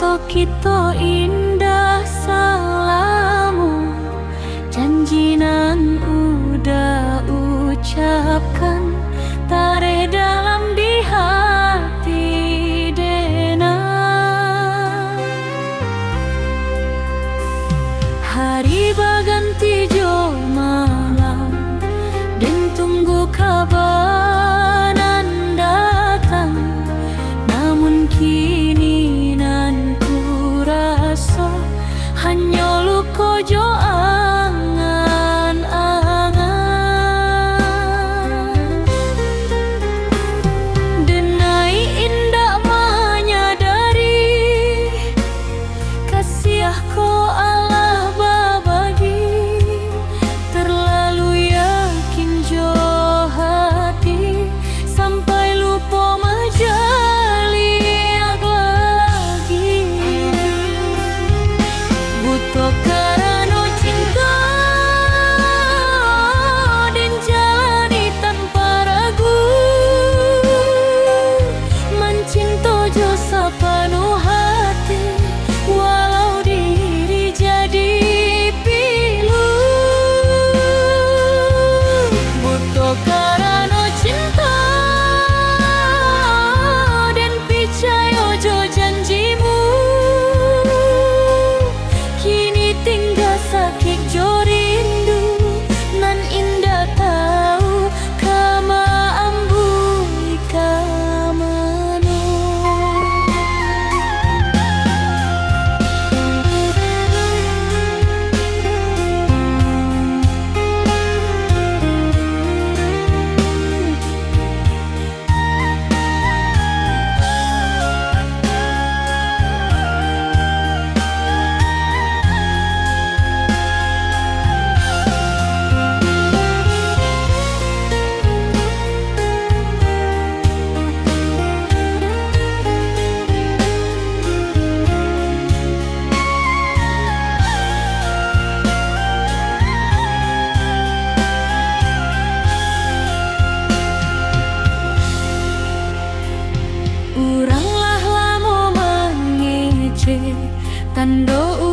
foto kita indah salamu, janjinan udah ucapkan, tarik dalam di hati dena. Hari berganti jo malam, dan tunggu kabar nan datang. Namun kini nan ku rasa hanya luka jo angan-angan. Denai indah menyadari kasihku Allah babagi, terlalu yakin jo hati sampai lupa majali lagi. Butuh karena cinta dan jalani tanpa ragu, mencinta jo sepenuh hati walau diri jadi pilu. Butuh karena cinta dan percaya jo janjimu, kini tinggal sakit jo rindu nan indah tahu kama ambui kamano. Uranglah lamo mengece tando